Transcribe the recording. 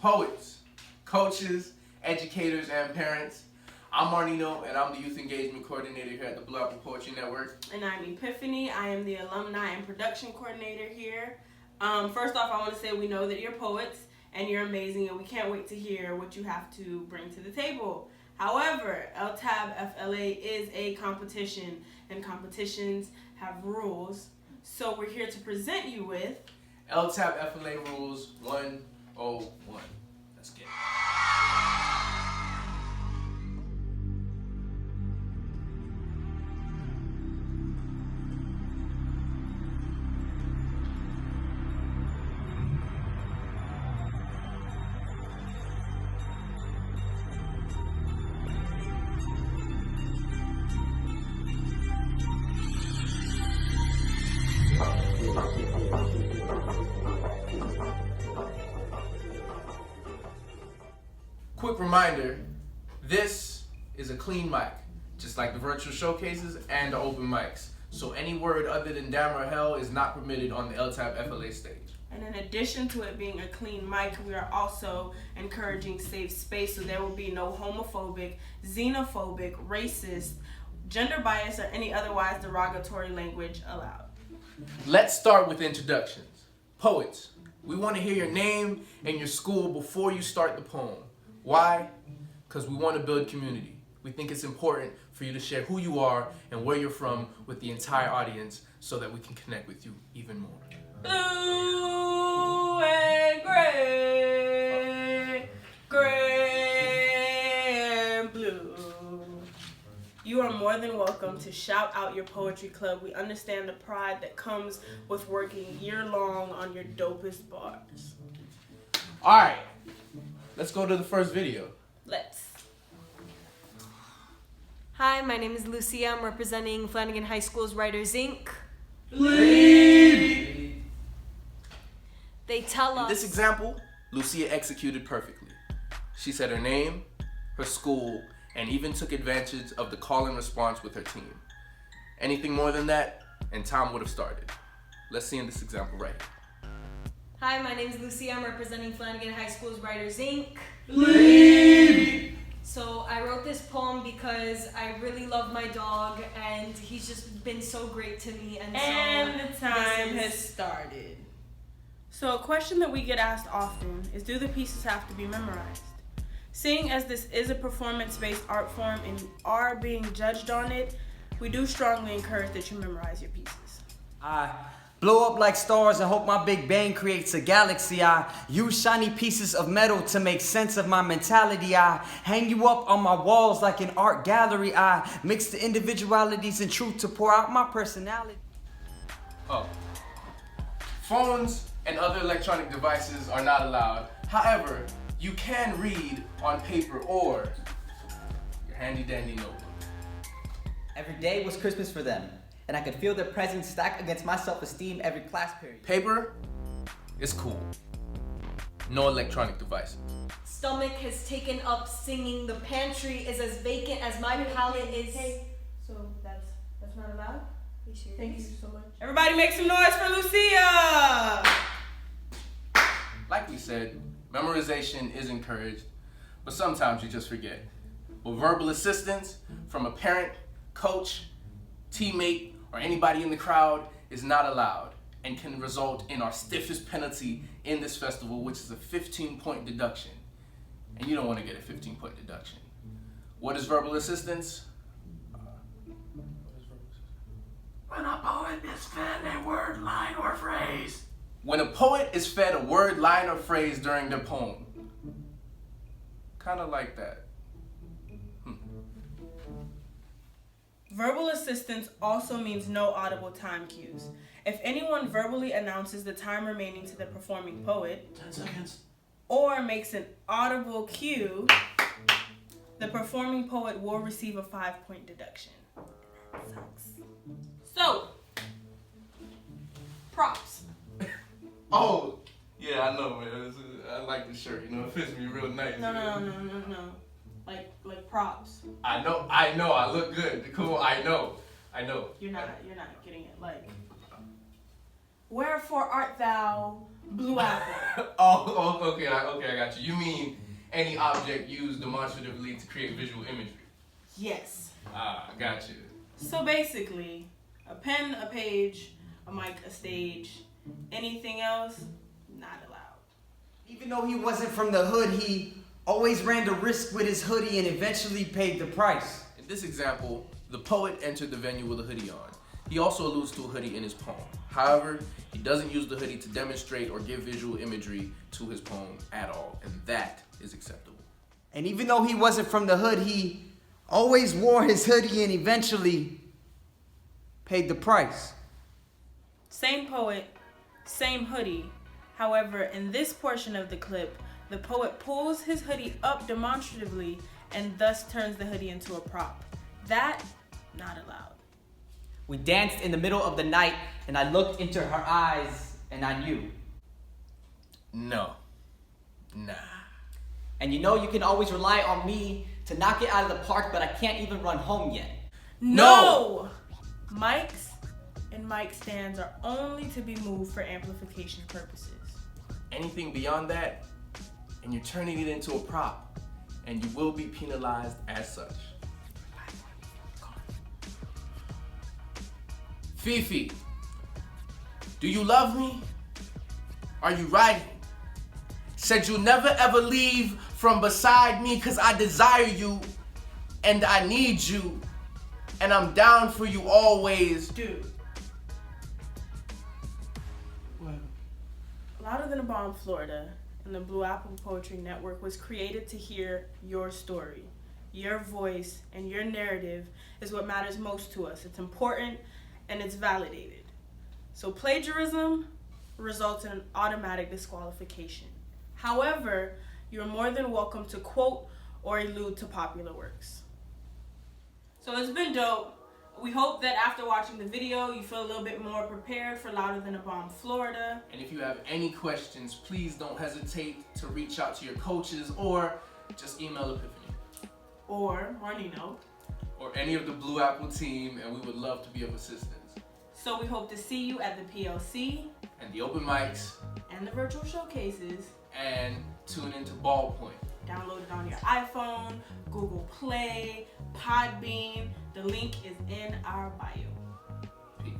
poets, coaches, educators, and parents. I'm Marnino, and I'm the Youth Engagement Coordinator here at the Blue Apple Poetry Network. And I'm Epiphany. I am the Alumni and Production Coordinator here. First off, I want to say we know that you're poets, and you're amazing, and we can't wait to hear what you have to bring to the table. However, LTABFLA is a competition, and competitions have rules. So we're here to present you with LTABFLA Rules 101. Let's get it. Quick reminder, this is a clean mic, just like the virtual showcases and the open mics. So any word other than damn or hell is not permitted on the LTABFLA stage. And in addition to it being a clean mic, we are also encouraging safe space, so there will be no homophobic, xenophobic, racist, gender bias, or any otherwise derogatory language allowed. Let's start with introductions. Poets, we want to hear your name and your school before you start the poem. Why? Because we want to build community. We think it's important for you to share who you are and where you're from with the entire audience so that we can connect with you even more. Blue and gray, gray and blue. You are more than welcome to shout out your poetry club. We understand the pride that comes with working year-long on your dopest bars. All right. Let's go to the first video. Let's. Hi, my name is Lucia. I'm representing Flanagan High School's Writers Inc. Lead! They tell us... In this example, Lucia executed perfectly. She said her name, her school, and even took advantage of the call and response with her team. Anything more than that, and time would have started. Let's see in this example right here. Hi, my name is Lucia. I'm representing Flanagan High School's Writers Inc. Lead! So I wrote this poem because I really love my dog, and he's just been so great to me. And the time has started. So a question that we get asked often is, do the pieces have to be memorized? Seeing as this is a performance-based art form and you are being judged on it, we do strongly encourage that you memorize your pieces. I blow up like stars and hope my Big Bang creates a galaxy. I use shiny pieces of metal to make sense of my mentality. I hang you up on my walls like an art gallery. I mix the individualities and truth to pour out my personality. Oh. Phones and other electronic devices are not allowed. However, you can read on paper or your handy dandy notebook. Every day was Christmas for them, and I could feel their presence stack against my self-esteem every class period. Paper is cool. No electronic devices. Stomach has taken up singing. The pantry is as vacant as my palate is. So that's not allowed? You serious? Thank you so much. Everybody make some noise for Lucia! Like we said, memorization is encouraged, but sometimes you just forget. But verbal assistance from a parent, coach, teammate, or anybody in the crowd is not allowed and can result in our stiffest penalty in this festival, which is a 15-point deduction. And you don't want to get a 15-point deduction. What is verbal assistance? When a poet is fed a word, line, or phrase. When a poet is fed a word, line, or phrase during their poem. Kind of like that. Verbal assistance also means no audible time cues. If anyone verbally announces the time remaining to the performing poet, 10 seconds, or makes an audible cue, the performing poet will receive a 5-point deduction. That sucks. So, props. Oh, yeah, I know, man. I like the shirt. You know, it fits me real nice. No. Like props. I know. I look good. Cool. I know. You're not getting it. Like, Wherefore art thou, blue apple? Okay, I got you. You mean any object used demonstratively to create visual imagery? Yes. Ah, got you. So basically, a pen, a page, a mic, a stage, anything else, not allowed. Even though he wasn't from the hood, he always ran the risk with his hoodie and eventually paid the price. In this example, the poet entered the venue with a hoodie on. He also alludes to a hoodie in his poem. However, he doesn't use the hoodie to demonstrate or give visual imagery to his poem at all, and that is acceptable. And even though he wasn't from the hood, he always wore his hoodie and eventually paid the price. Same poet, same hoodie. However, in this portion of the clip, the poet pulls his hoodie up demonstratively and thus turns the hoodie into a prop. That, not allowed. We danced in the middle of the night, and I looked into her eyes, and I knew. No. Nah. And you know you can always rely on me to knock it out of the park, but I can't even run home yet. No! Mics and mic stands are only to be moved for amplification purposes. Anything beyond that, and you're turning it into a prop, and you will be penalized as such. Fifi, do you love me? Are you riding? Said you'll never ever leave from beside me, cause I desire you and I need you and I'm down for you always. Dude. What? Louder Than a Bomb, Florida, and the Blue Apple Poetry Network was created to hear your story. Your voice and your narrative is what matters most to us. It's important and it's validated. So plagiarism results in an automatic disqualification. However, you're more than welcome to quote or allude to popular works. So it's been dope. We hope that after watching the video, you feel a little bit more prepared for Louder Than a Bomb, Florida. And if you have any questions, please don't hesitate to reach out to your coaches or just email Epiphany. Or Marnino. Or any of the Blue Apple team, and we would love to be of assistance. So we hope to see you at the PLC And the open mics, and the virtual showcases. and tune into Ballpoint. Download it on your iPhone, Google Play, Podbean. The link is in our bio. Peace.